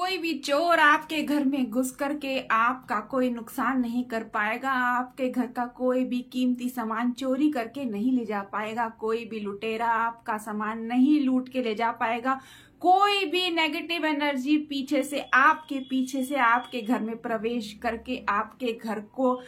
कोई भी चोर आपके घर में घुस करके आपका कोई नुकसान नहीं कर पाएगा। आपके घर का कोई भी कीमती सामान चोरी करके नहीं ले जा पाएगा। कोई भी लुटेरा आपका सामान नहीं लूट के ले जा पाएगा। कोई भी नेगेटिव एनर्जी पीछे से आपके घर में प्रवेश करके आपके घर को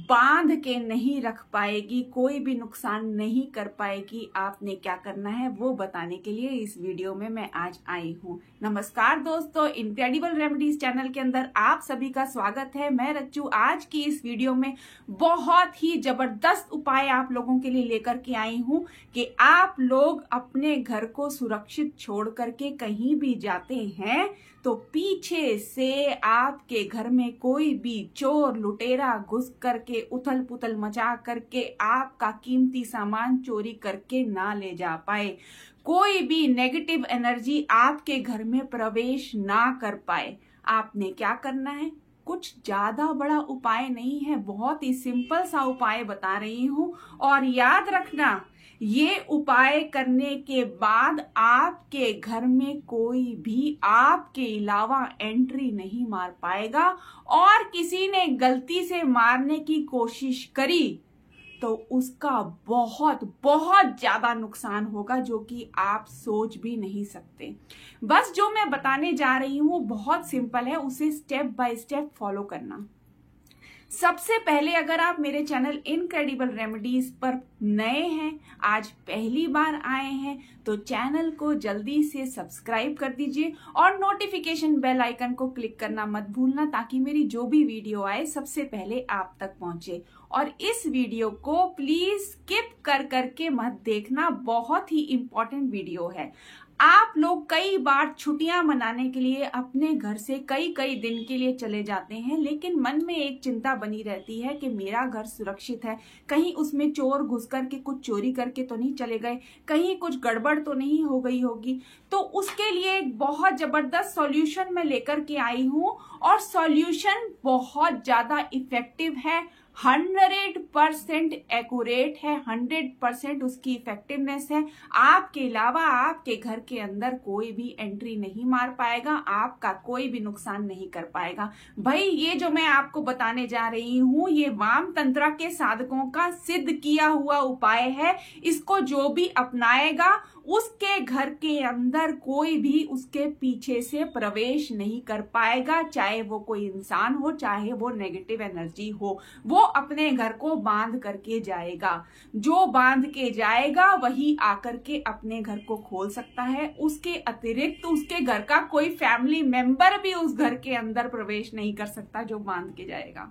बांध के नहीं रख पाएगी। कोई भी नुकसान नहीं कर पाएगी। आपने क्या करना है वो बताने के लिए इस वीडियो में मैं आज आई हूँ। नमस्कार दोस्तों, इनक्रेडिबल रेमेडीज चैनल के अंदर आप सभी का स्वागत है। मैं रच्चू आज की इस वीडियो में बहुत ही जबरदस्त उपाय आप लोगों के लिए लेकर के आई हूँ कि आप लोग अपने घर को सुरक्षित छोड़ करके कहीं भी जाते हैं तो पीछे से आपके घर में कोई भी चोर लुटेरा घुस करके उथल पुथल मचा करके आपका कीमती सामान चोरी करके ना ले जा पाए। कोई भी नेगेटिव एनर्जी आपके घर में प्रवेश ना कर पाए। आपने क्या करना है? कुछ ज्यादा बड़ा उपाय नहीं है, बहुत ही सिंपल सा उपाय बता रही हूँ। और याद रखना, ये उपाय करने के बाद आपके घर में कोई भी आपके अलावा एंट्री नहीं मार पाएगा। और किसी ने गलती से मारने की कोशिश करी तो उसका बहुत बहुत ज्यादा नुकसान होगा, जो कि आप सोच भी नहीं सकते। बस जो मैं बताने जा रही हूँ बहुत सिंपल है, उसे स्टेप बाय स्टेप फॉलो करना। सबसे पहले अगर आप मेरे चैनल इनक्रेडिबल रेमेडीज पर नए हैं, आज पहली बार आए हैं, तो चैनल को जल्दी से सब्सक्राइब कर दीजिए और नोटिफिकेशन बेल आइकन को क्लिक करना मत भूलना, ताकि मेरी जो भी वीडियो आए सबसे पहले आप तक पहुंचे। और इस वीडियो को प्लीज स्किप कर करके मत देखना, बहुत ही इंपॉर्टेंट वीडियो है। आप लोग कई बार छुट्टियां मनाने के लिए अपने घर से कई दिन के लिए चले जाते हैं, लेकिन मन में एक चिंता बनी रहती है कि मेरा घर सुरक्षित है, कहीं उसमें चोर घुस करके कुछ चोरी करके तो नहीं चले गए, कहीं कुछ गड़बड़ तो नहीं हो गई होगी। तो उसके लिए एक बहुत जबरदस्त सॉल्यूशन मैं लेकर के आई हूँ, और सॉल्यूशन बहुत ज्यादा इफेक्टिव है, 100% एक्यूरेट है, 100% उसकी इफेक्टिवनेस है। आपके अलावा आपके घर के अंदर कोई भी एंट्री नहीं मार पाएगा, आपका कोई भी नुकसान नहीं कर पाएगा। भाई ये जो मैं आपको बताने जा रही हूँ, ये वाम तंत्र के साधकों का सिद्ध किया हुआ उपाय है। इसको जो भी अपनाएगा उसके घर के अंदर कोई भी उसके पीछे से प्रवेश नहीं कर पाएगा, चाहे वो कोई इंसान हो, चाहे वो नेगेटिव एनर्जी हो। वो अपने घर को बांध करके जाएगा। जो बांध के जाएगा वही आकर के अपने घर को खोल सकता है। उसके अतिरिक्त उसके घर का कोई फैमिली मेंबर भी उस घर के अंदर प्रवेश नहीं कर सकता, जो बांध के जाएगा।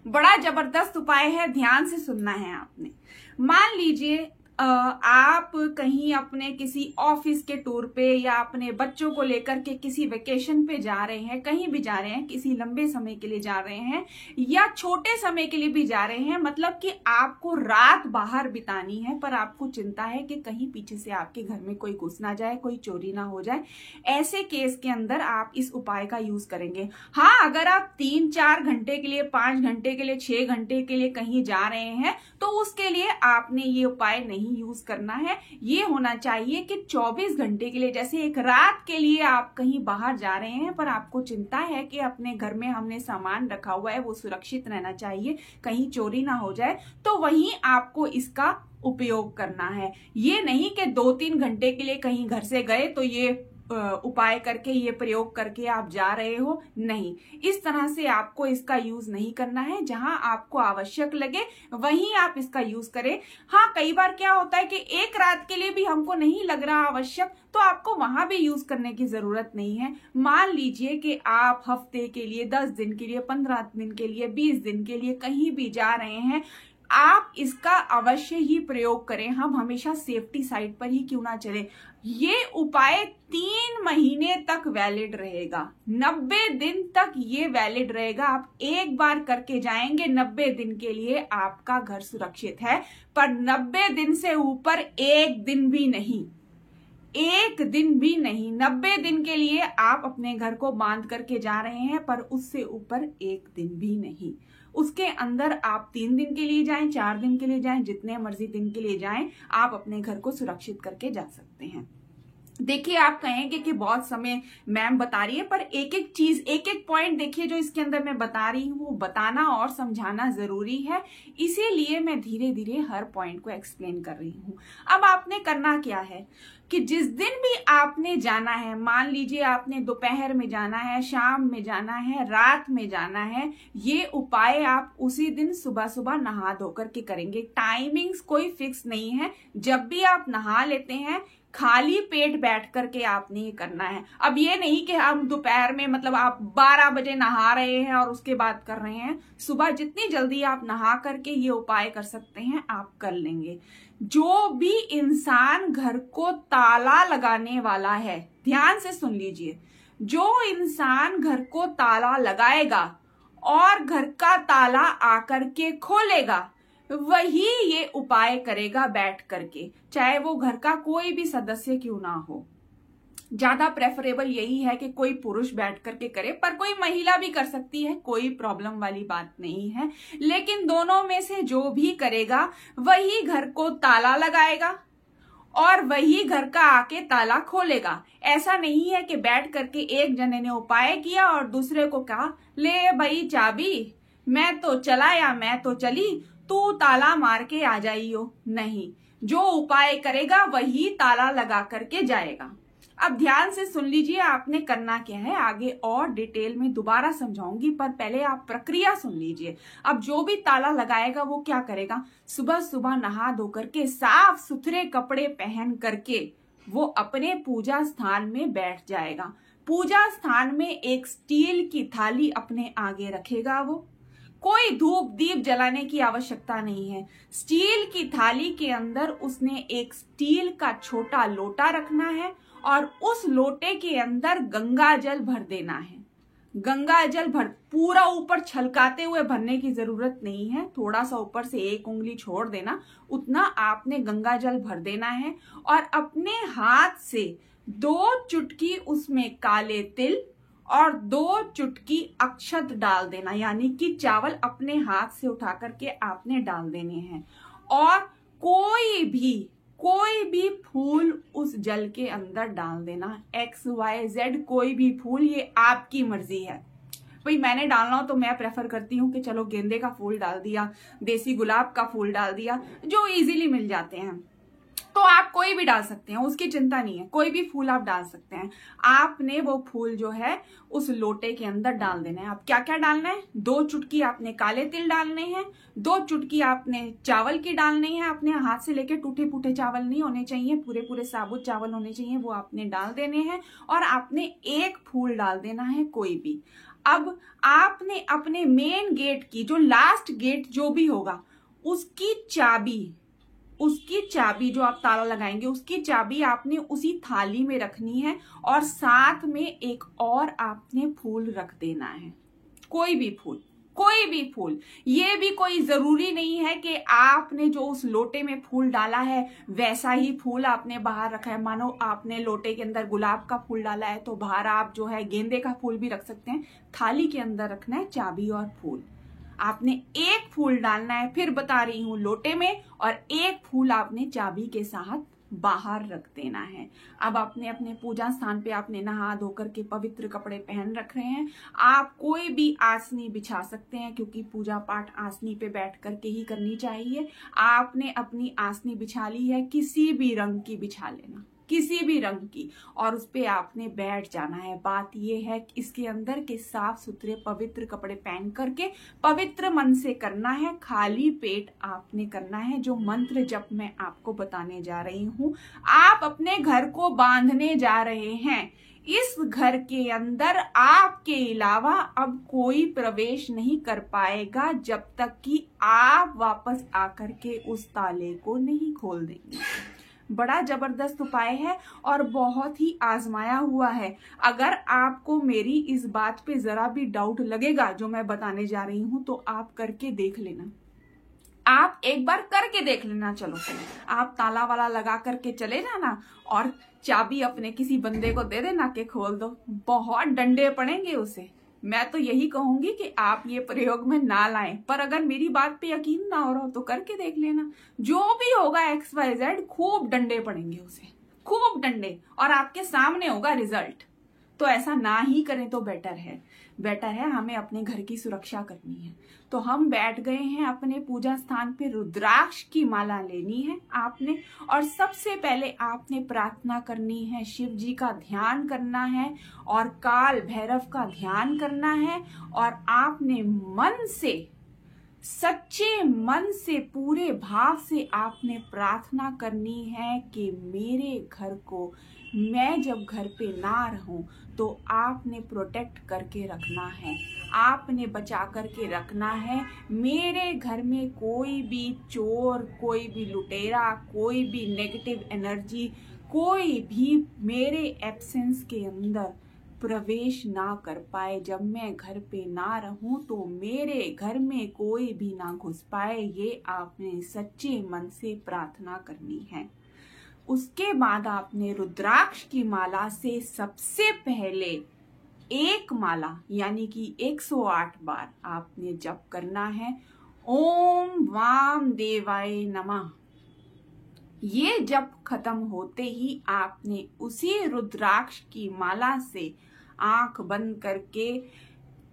बड़ा जबरदस्त उपाय है, ध्यान से सुनना है आपने। मान लीजिए आप कहीं अपने किसी ऑफिस के टूर पे या अपने बच्चों को लेकर के किसी वेकेशन पे जा रहे हैं, कहीं भी जा रहे हैं, किसी लंबे समय के लिए जा रहे हैं या छोटे समय के लिए भी जा रहे हैं, मतलब कि आपको रात बाहर बितानी है, पर आपको चिंता है कि कहीं पीछे से आपके घर में कोई घुस ना जाए, कोई चोरी ना हो जाए। ऐसे केस के अंदर आप इस उपाय का यूज करेंगे। हाँ, अगर आप 3-4 घंटे के लिए, 5 घंटे के लिए, 6 घंटे के लिए कहीं जा रहे हैं तो उसके लिए आपने ये उपाय नहीं यूज करना है। ये होना चाहिए कि 24 घंटे के लिए, जैसे एक रात के लिए आप कहीं बाहर जा रहे हैं, पर आपको चिंता है कि अपने घर में हमने सामान रखा हुआ है, वो सुरक्षित रहना चाहिए, कहीं चोरी ना हो जाए, तो वहीं आपको इसका उपयोग करना है। ये नहीं कि 2-3 घंटे के लिए कहीं घर से गए तो ये उपाय करके, ये प्रयोग करके आप जा रहे हो, नहीं। इस तरह से आपको इसका यूज नहीं करना है। जहां आपको आवश्यक लगे वहीं आप इसका यूज करें। हाँ, कई बार क्या होता है कि एक रात के लिए भी हमको नहीं लग रहा आवश्यक, तो आपको वहां भी यूज करने की जरूरत नहीं है। मान लीजिए कि आप हफ्ते के लिए, 10 दिन के लिए, 15 दिन के लिए, 20 दिन के लिए कहीं भी जा रहे हैं, आप इसका अवश्य ही प्रयोग करें। हम हमेशा सेफ्टी साइड पर ही क्यों ना चले। ये उपाय 3 महीने तक वैलिड रहेगा, 90 दिन तक ये वैलिड रहेगा। आप एक बार करके जाएंगे, 90 दिन के लिए आपका घर सुरक्षित है। पर 90 दिन से ऊपर एक दिन भी नहीं, एक दिन भी नहीं। 90 दिन के लिए आप अपने घर को बांध करके जा रहे हैं, पर उससे ऊपर एक दिन भी नहीं। उसके अंदर आप 3 दिन के लिए जाएं, 4 दिन के लिए जाएं, जितने मर्जी दिन के लिए जाएं, आप अपने घर को सुरक्षित करके जा सकते हैं। देखिए, आप कहेंगे कि बहुत समय मैम बता रही है, पर एक एक चीज, एक एक पॉइंट देखिए जो इसके अंदर मैं बता रही हूँ, वो बताना और समझाना जरूरी है। इसीलिए मैं धीरे धीरे हर पॉइंट को एक्सप्लेन कर रही हूँ। अब आपने करना क्या है कि जिस दिन भी आपने जाना है, मान लीजिए आपने दोपहर में जाना है, शाम में जाना है, रात में जाना है, ये उपाय आप उसी दिन सुबह सुबह नहा धोकर के करेंगे। टाइमिंग्स कोई फिक्स नहीं है, जब भी आप नहा लेते हैं खाली पेट बैठ करके आपने ये करना है। अब ये नहीं कि हम दोपहर में, मतलब आप 12 बजे नहा रहे हैं और उसके बाद कर रहे हैं। सुबह जितनी जल्दी आप नहा करके ये उपाय कर सकते हैं आप कर लेंगे। जो भी इंसान घर को ताला लगाने वाला है, ध्यान से सुन लीजिए, जो इंसान घर को ताला लगाएगा और घर का ताला आकर के खोलेगा, वही ये उपाय करेगा बैठ करके, चाहे वो घर का कोई भी सदस्य क्यों ना हो। ज्यादा प्रेफरेबल यही है कि कोई पुरुष बैठ करके करे, पर कोई महिला भी कर सकती है, कोई प्रॉब्लम वाली बात नहीं है। लेकिन दोनों में से जो भी करेगा वही घर को ताला लगाएगा और वही घर का आके ताला खोलेगा। ऐसा नहीं है कि बैठ करके एक जने ने उपाय किया और दूसरे को कहा ले भाई चाबी, मैं तो चला या मैं तो चली, तू ताला मार के आ जाइयो। नहीं, जो उपाय करेगा वही ताला लगा करके जाएगा। अब ध्यान से सुन लीजिए आपने करना क्या है, आगे और डिटेल में दोबारा समझाऊंगी, पर पहले आप प्रक्रिया सुन लीजिए। अब जो भी ताला लगाएगा वो क्या करेगा, सुबह सुबह नहा धो करके साफ सुथरे कपड़े पहन करके वो अपने पूजा स्थान में बैठ जाएगा। पूजा स्थान में एक स्टील की थाली अपने आगे रखेगा। वो कोई धूप दीप जलाने की आवश्यकता नहीं है। स्टील की थाली के अंदर उसने एक स्टील का छोटा लोटा रखना है और उस लोटे के अंदर गंगा जल भर देना है। गंगा जल भर, पूरा ऊपर छलकाते हुए भरने की जरूरत नहीं है, थोड़ा सा ऊपर से एक उंगली छोड़ देना, उतना आपने गंगा जल भर देना है। और अपने हाथ से 2 चुटकी उसमें काले तिल और 2 चुटकी अक्षत डाल देना, यानी कि चावल अपने हाथ से उठा करके आपने डाल देने हैं। और कोई भी फूल उस जल के अंदर डाल देना, XYZ कोई भी फूल, ये आपकी मर्जी है। भाई मैंने डालना हो तो मैं प्रेफर करती हूँ कि चलो गेंदे का फूल डाल दिया, देसी गुलाब का फूल डाल दिया, जो इजीली मिल जाते हैं। तो आप कोई भी डाल सकते हैं, उसकी चिंता नहीं है, कोई भी फूल आप डाल सकते हैं। आपने वो फूल जो है उस लोटे के अंदर डाल देना है। आप क्या क्या डालना है, 2 चुटकी आपने काले तिल डालने हैं, 2 चुटकी आपने चावल की डालनी है, अपने हाथ से लेके टूटे फूटे चावल नहीं होने चाहिए, पूरे पूरे साबुत चावल होने चाहिए, वो आपने डाल देने हैं। और आपने 1 फूल डाल देना है कोई भी। अब आपने अपने मेन गेट की, जो लास्ट गेट जो भी होगा, उसकी चाबी जो आप ताला लगाएंगे, उसकी चाबी आपने उसी थाली में रखनी है और साथ में एक और आपने फूल रख देना है। कोई भी फूल, ये भी कोई जरूरी नहीं है कि आपने जो उस लोटे में फूल डाला है वैसा ही फूल आपने बाहर रखा है। मानो आपने लोटे के अंदर गुलाब का फूल डाला है तो बाहर आप जो है गेंदे का फूल भी रख सकते हैं। थाली के अंदर रखना है चाबी और फूल। आपने 1 फूल डालना है, फिर बता रही हूं, लोटे में, और 1 फूल आपने चाबी के साथ बाहर रख देना है। अब आपने अपने पूजा स्थान पे आपने नहा धोकर के पवित्र कपड़े पहन रख रहे हैं। आप कोई भी आसनी बिछा सकते हैं, क्योंकि पूजा पाठ आसनी पे बैठ करके ही करनी चाहिए। आपने अपनी आसनी बिछा ली है, किसी भी रंग की बिछा लेना, किसी भी रंग की, और उस पे आपने बैठ जाना है। बात यह है कि इसके अंदर के साफ सुथरे पवित्र कपड़े पहन करके पवित्र मन से करना है, खाली पेट आपने करना है। जो मंत्र जप मैं आपको बताने जा रही हूं, आप अपने घर को बांधने जा रहे हैं। इस घर के अंदर आपके अलावा अब कोई प्रवेश नहीं कर पाएगा जब तक कि आप वापस आकर के उस ताले को नहीं खोल देंगे। बड़ा जबरदस्त उपाय है और बहुत ही आजमाया हुआ है। अगर आपको मेरी इस बात पे जरा भी डाउट लगेगा जो मैं बताने जा रही हूं, तो आप करके देख लेना, आप एक बार करके देख लेना। चलो आप ताला वाला लगा करके चले जाना और चाबी अपने किसी बंदे को दे देना कि खोल दो। बहुत डंडे पड़ेंगे उसे। मैं तो यही कहूंगी कि आप ये प्रयोग में ना लाएं, पर अगर मेरी बात पे यकीन ना हो रहा हो तो करके देख लेना। जो भी होगा XYZ, खूब डंडे पड़ेंगे उसे, खूब डंडे, और आपके सामने होगा रिजल्ट। तो ऐसा ना ही करें तो बेटर है। हमें अपने घर की सुरक्षा करनी है। तो हम बैठ गए हैं अपने पूजा स्थान पे, रुद्राक्ष की माला लेनी है आपने, और सबसे पहले आपने प्रार्थना करनी है, शिव जी का ध्यान करना है और काल भैरव का ध्यान करना है, और आपने मन से, सच्चे मन से, पूरे भाव से आपने प्रार्थना करनी है कि मेरे घर को, मैं जब घर पे ना रहूं तो आपने प्रोटेक्ट करके रखना है, आपने बचा करके रखना है। मेरे घर में कोई भी चोर, कोई भी लुटेरा, कोई भी नेगेटिव एनर्जी, कोई भी मेरे एब्सेंस के अंदर प्रवेश ना कर पाए। जब मैं घर पे ना रहूं तो मेरे घर में कोई भी ना घुस पाए। ये आपने सच्चे मन से प्रार्थना करनी है। उसके बाद आपने रुद्राक्ष की माला से सबसे पहले एक माला यानी कि 108 बार आपने जप करना है, ओम वाम देवाय नमः। ये जप खत्म होते ही आपने उसी रुद्राक्ष की माला से आंख बंद करके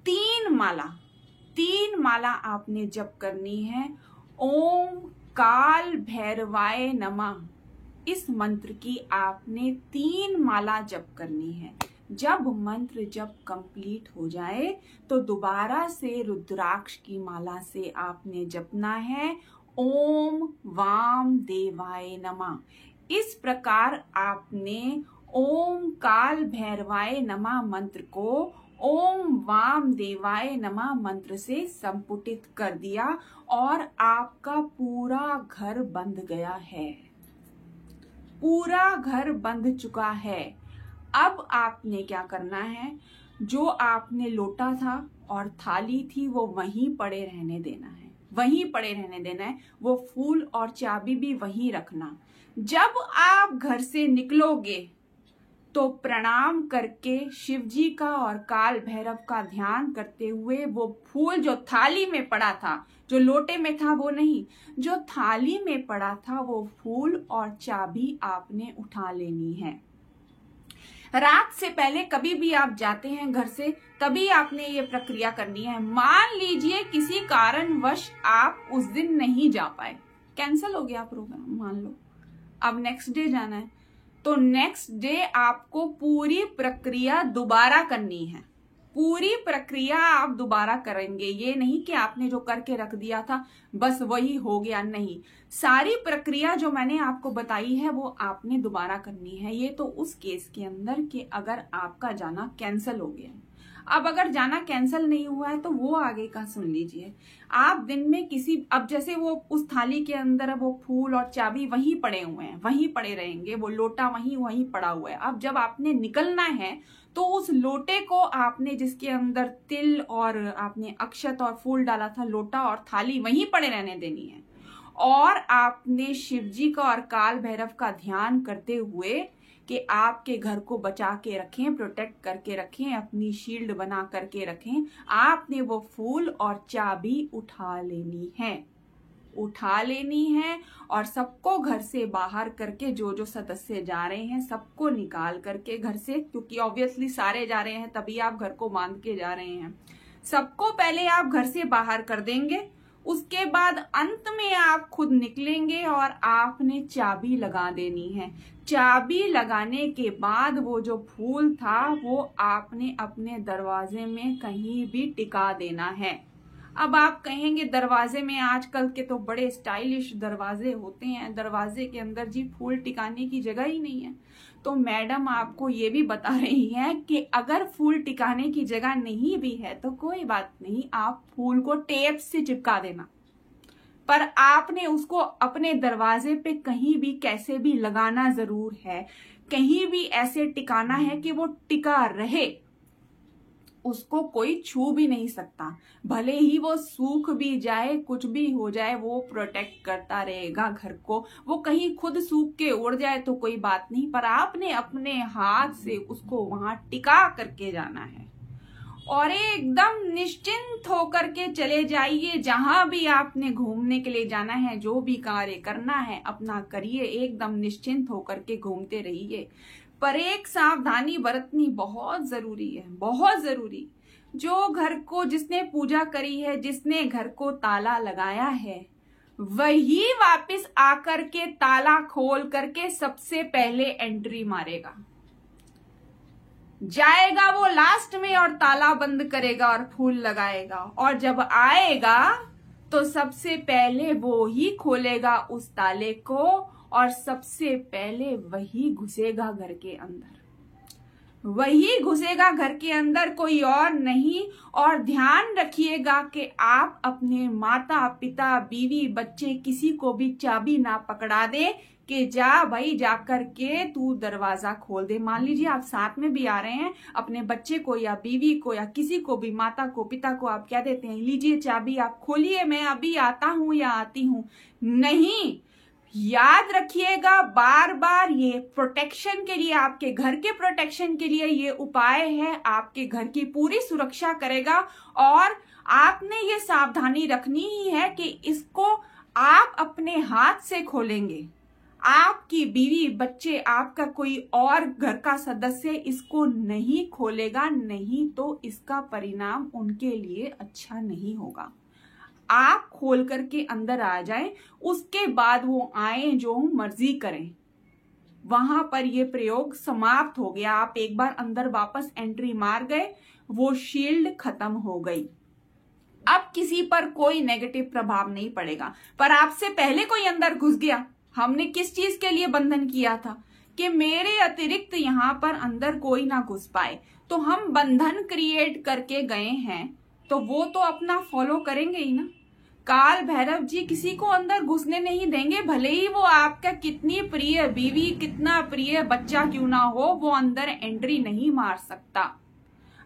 3 माला आपने जप करनी है। ओम काल भैरवाय नमः, इस मंत्र की आपने 3 माला जप करनी है। जब मंत्र जप कंप्लीट हो जाए तो दोबारा से रुद्राक्ष की माला से आपने जपना है, ओम वाम देवाय नमः। इस प्रकार आपने ओम काल भैरवाय नमः मंत्र को ओम वाम देवाय नमः मंत्र से संपुटित कर दिया और आपका पूरा घर बंध गया है, पूरा घर बंध चुका है। अब आपने क्या करना है, जो आपने लोटा था और थाली थी वो वहीं पड़े रहने देना है, वहीं पड़े रहने देना है। वो फूल और चाबी भी वहीं रखना। जब आप घर से निकलोगे तो प्रणाम करके शिव जी का और काल भैरव का ध्यान करते हुए वो फूल जो थाली में पड़ा था, जो लोटे में था वो नहीं, जो थाली में पड़ा था वो फूल और चाबी आपने उठा लेनी है। रात से पहले कभी भी आप जाते हैं घर से तभी आपने ये प्रक्रिया करनी है। मान लीजिए किसी कारणवश आप उस दिन नहीं जा पाए, कैंसिल हो गया प्रोग्राम मान लो, अब नेक्स्ट डे जाना है, तो नेक्स्ट डे आपको पूरी प्रक्रिया दोबारा करनी है। पूरी प्रक्रिया आप दोबारा करेंगे, ये नहीं कि आपने जो करके रख दिया था बस वही हो गया, नहीं। सारी प्रक्रिया जो मैंने आपको बताई है वो आपने दोबारा करनी है। ये तो उस केस के अंदर कि अगर आपका जाना कैंसिल हो गया। अब अगर जाना कैंसिल नहीं हुआ है तो वो आगे का सुन लीजिए। आप दिन में किसी, अब जैसे वो उस थाली के अंदर वो फूल और चाबी वहीं पड़े हुए हैं, वहीं पड़े रहेंगे, वो लोटा वहीं पड़ा हुआ है। अब जब आपने निकलना है तो उस लोटे को आपने, जिसके अंदर तिल और आपने अक्षत और फूल डाला था, लोटा और थाली वहीं पड़े रहने देनी है। और आपने शिव जी का और काल भैरव का ध्यान करते हुए कि आपके घर को बचा के रखें, प्रोटेक्ट करके रखें, अपनी शील्ड बना करके रखें, आपने वो फूल और चाबी उठा लेनी है और सबको घर से बाहर करके, जो सदस्य जा रहे हैं सबको निकाल करके घर से, क्योंकि ऑब्वियसली सारे जा रहे हैं तभी आप घर को बांध के जा रहे हैं, सबको पहले आप घर से बाहर कर देंगे। उसके बाद अंत में आप खुद निकलेंगे और आपने चाबी लगा देनी है। चाबी लगाने के बाद वो जो फूल था वो आपने अपने दरवाजे में कहीं भी टिका देना है। अब आप कहेंगे दरवाजे में, आजकल के तो बड़े स्टाइलिश दरवाजे होते हैं, दरवाजे के अंदर जी फूल टिकाने की जगह ही नहीं है। तो मैडम आपको ये भी बता रही है कि अगर फूल टिकाने की जगह नहीं भी है तो कोई बात नहीं, आप फूल को टेप से चिपका देना, पर आपने उसको अपने दरवाजे पे कहीं भी कैसे भी लगाना जरूर है। कहीं भी ऐसे टिकाना है कि वो टिका रहे, उसको कोई छू भी नहीं सकता, भले ही वो सूख भी जाए, कुछ भी हो जाए, वो प्रोटेक्ट करता रहेगा घर को। वो कहीं खुद सूख के उड़ जाए तो कोई बात नहीं, पर आपने अपने हाथ से उसको वहां टिका करके जाना है। और एकदम निश्चिंत होकर के चले जाइए। जहां भी आपने घूमने के लिए जाना है, जो भी कार्य करना है अपना करिए, एकदम निश्चिंत होकर के घूमते रहिए। पर एक सावधानी बरतनी बहुत जरूरी है, बहुत जरूरी। जो घर को जिसने पूजा करी है, जिसने घर को ताला लगाया है, वही वापस आकर के ताला खोल करके सबसे पहले एंट्री मारेगा। जाएगा वो लास्ट में और ताला बंद करेगा और फूल लगाएगा, और जब आएगा तो सबसे पहले वो ही खोलेगा उस ताले को, और सबसे पहले वही घुसेगा घर के अंदर, वही घुसेगा घर के अंदर, कोई और नहीं। और ध्यान रखिएगा कि आप अपने माता पिता, बीवी, बच्चे, किसी को भी चाबी ना पकड़ा दे कि जा भाई जाकर के तू दरवाजा खोल दे। मान लीजिए आप साथ में भी आ रहे हैं, अपने बच्चे को या बीवी को या किसी को भी, माता को, पिता को आप क्या देते हैं, लीजिए चाबी, आप खोलिए, मैं अभी आता हूं या आती हूं। नहीं, याद रखिएगा बार बार, ये प्रोटेक्शन के लिए, आपके घर के प्रोटेक्शन के लिए ये उपाय है, आपके घर की पूरी सुरक्षा करेगा। और आपने ये सावधानी रखनी ही है कि इसको आप अपने हाथ से खोलेंगे। आपकी बीवी, बच्चे, आपका कोई और घर का सदस्य इसको नहीं खोलेगा, नहीं तो इसका परिणाम उनके लिए अच्छा नहीं होगा। आप खोल करके अंदर आ जाएं, उसके बाद वो आए जो मर्जी करें, वहां पर ये प्रयोग समाप्त हो गया। आप एक बार अंदर वापस एंट्री मार गए, वो शील्ड खत्म हो गई। अब किसी पर कोई नेगेटिव प्रभाव नहीं पड़ेगा। पर आपसे पहले कोई अंदर घुस गया, हमने किस चीज के लिए बंधन किया था कि मेरे अतिरिक्त यहां पर अंदर कोई ना घुस पाए, तो हम बंधन क्रिएट करके गए हैं, तो वो तो अपना फॉलो करेंगे ही ना। काल भैरव जी किसी को अंदर घुसने नहीं देंगे, भले ही वो आपका कितनी प्रिय बीवी, कितना प्रिय बच्चा क्यों ना हो, वो अंदर एंट्री नहीं मार सकता।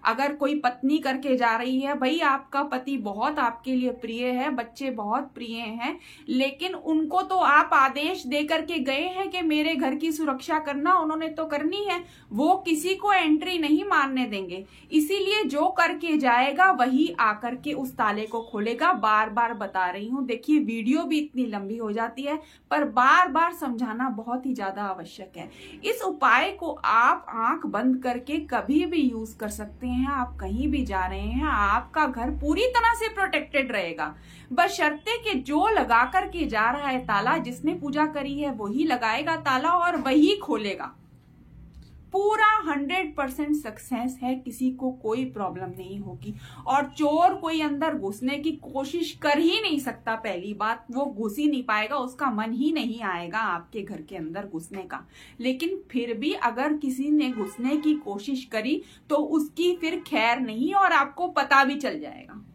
अगर कोई पत्नी करके जा रही है, भाई आपका पति बहुत आपके लिए प्रिय है, बच्चे बहुत प्रिय हैं, लेकिन उनको तो आप आदेश दे करके गए हैं कि मेरे घर की सुरक्षा करना, उन्होंने तो करनी है, वो किसी को एंट्री नहीं मारने देंगे। इसीलिए जो करके जाएगा वही आकर के उस ताले को खोलेगा। बार बार बता रही हूं, देखिए वीडियो भी इतनी लंबी हो जाती है, पर बार बार समझाना बहुत ही ज्यादा आवश्यक है। इस उपाय को आप आंख बंद करके कभी भी यूज कर सकते हैं। आप कहीं भी जा रहे हैं, आपका घर पूरी तरह से प्रोटेक्टेड रहेगा, बशर्ते कि जो लगा करके जा रहा है ताला, जिसने पूजा करी है वही लगाएगा ताला और वही खोलेगा। पूरा 100% सक्सेस है, किसी को कोई प्रॉब्लम नहीं होगी। और चोर कोई अंदर घुसने की कोशिश कर ही नहीं सकता। पहली बात, वो घुस ही नहीं पाएगा, उसका मन ही नहीं आएगा आपके घर के अंदर घुसने का। लेकिन फिर भी अगर किसी ने घुसने की कोशिश करी तो उसकी फिर खैर नहीं, और आपको पता भी चल जाएगा।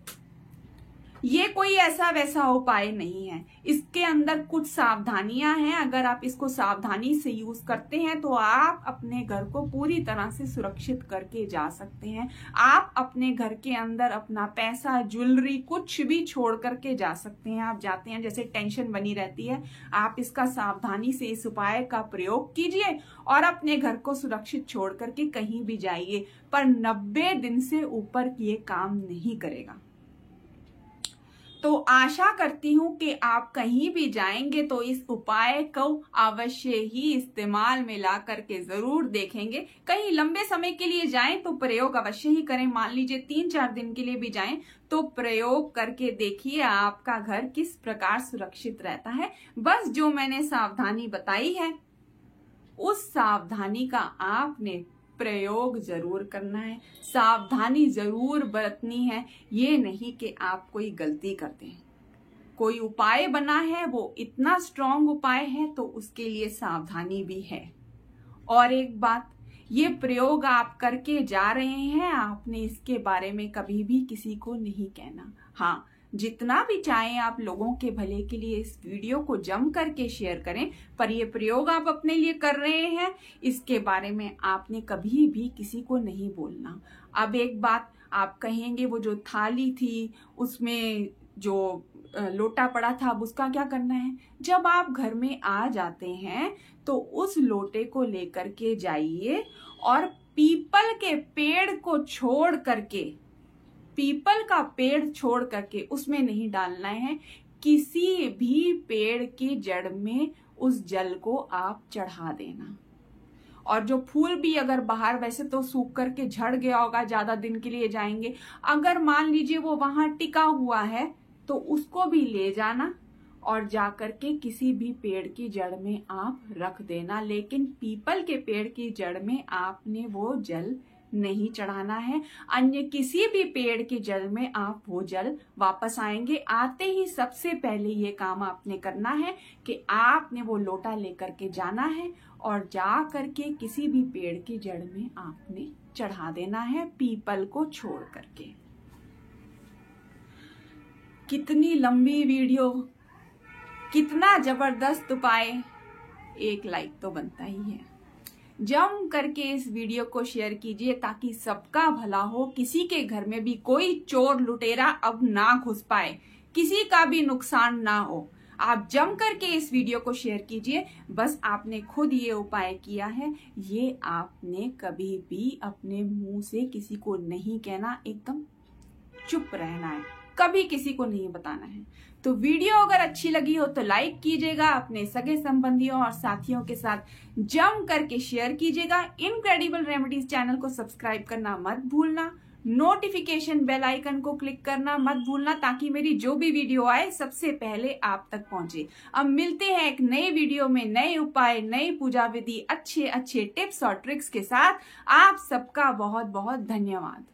ये कोई ऐसा वैसा उपाय नहीं है, इसके अंदर कुछ सावधानियां हैं। अगर आप इसको सावधानी से यूज करते हैं तो आप अपने घर को पूरी तरह से सुरक्षित करके जा सकते हैं। आप अपने घर के अंदर अपना पैसा, ज्वेलरी, कुछ भी छोड़ करके जा सकते हैं। आप जाते हैं, जैसे टेंशन बनी रहती है, आप इसका सावधानी से इस उपाय का प्रयोग कीजिए और अपने घर को सुरक्षित छोड़ करके कहीं भी जाइए। पर 90 दिन से ऊपर ये काम नहीं करेगा। तो आशा करती हूं कि आप कहीं भी जाएंगे तो इस उपाय को अवश्य ही इस्तेमाल में ला करके जरूर देखेंगे। कहीं लंबे समय के लिए जाएं तो प्रयोग अवश्य ही करें। मान लीजिए 3-4 दिन के लिए भी जाएं तो प्रयोग करके देखिए आपका घर किस प्रकार सुरक्षित रहता है। बस जो मैंने सावधानी बताई है, उस सावधानी का आपने प्रयोग जरूर करना है, सावधानी जरूर बरतनी है। ये नहीं कि आप कोई गलती करते हैं। कोई उपाय बना है, वो इतना स्ट्रांग उपाय है तो उसके लिए सावधानी भी है। और एक बात, ये प्रयोग आप करके जा रहे हैं, आपने इसके बारे में कभी भी किसी को नहीं कहना। हाँ, जितना भी चाहें आप लोगों के भले के लिए इस वीडियो को जम करके शेयर करें, पर ये प्रयोग आप अपने लिए कर रहे हैं, इसके बारे में आपने कभी भी किसी को नहीं बोलना। अब एक बात आप कहेंगे, वो जो थाली थी उसमें जो लोटा पड़ा था, अब उसका क्या करना है? जब आप घर में आ जाते हैं तो उस लोटे को लेकर के जाइए और पीपल के पेड़ को छोड़ करके पीपल का पेड़ छोड़ करके उसमें नहीं डालना है, किसी भी पेड़ की जड़ में उस जल को आप चढ़ा देना। और जो फूल भी अगर बाहर वैसे तो सूख करके झड़ गया होगा, ज्यादा दिन के लिए जाएंगे, अगर मान लीजिए वो वहां टिका हुआ है तो उसको भी ले जाना और जाकर के किसी भी पेड़ की जड़ में आप रख देना। लेकिन पीपल के पेड़ की जड़ में आपने वो जल नहीं चढ़ाना है। अन्य किसी भी पेड़ की जड़ में आप वो जल वापस आएंगे, आते ही सबसे पहले ये काम आपने करना है कि आपने वो लोटा लेकर के जाना है और जा करके किसी भी पेड़ की जड़ में आपने चढ़ा देना है, पीपल को छोड़ करके। कितनी लंबी वीडियो, कितना जबरदस्त उपाय, एक लाइक तो बनता ही है। जम करके इस वीडियो को शेयर कीजिए ताकि सबका भला हो, किसी के घर में भी कोई चोर लुटेरा अब ना घुस पाए, किसी का भी नुकसान ना हो। आप जम करके इस वीडियो को शेयर कीजिए। बस आपने खुद ये उपाय किया है, ये आपने कभी भी अपने मुंह से किसी को नहीं कहना, एकदम चुप रहना है, कभी किसी को नहीं बताना है। तो वीडियो अगर अच्छी लगी हो तो लाइक कीजिएगा, अपने सगे संबंधियों और साथियों के साथ जम करके शेयर कीजिएगा। इनक्रेडिबल रेमेडीज चैनल को सब्सक्राइब करना मत भूलना, नोटिफिकेशन बेल आइकन को क्लिक करना मत भूलना ताकि मेरी जो भी वीडियो आए सबसे पहले आप तक पहुंचे। अब मिलते हैं एक नए वीडियो में, नए उपाय, नई पूजा विधि, अच्छे अच्छे टिप्स और ट्रिक्स के साथ। आप सबका बहुत बहुत धन्यवाद।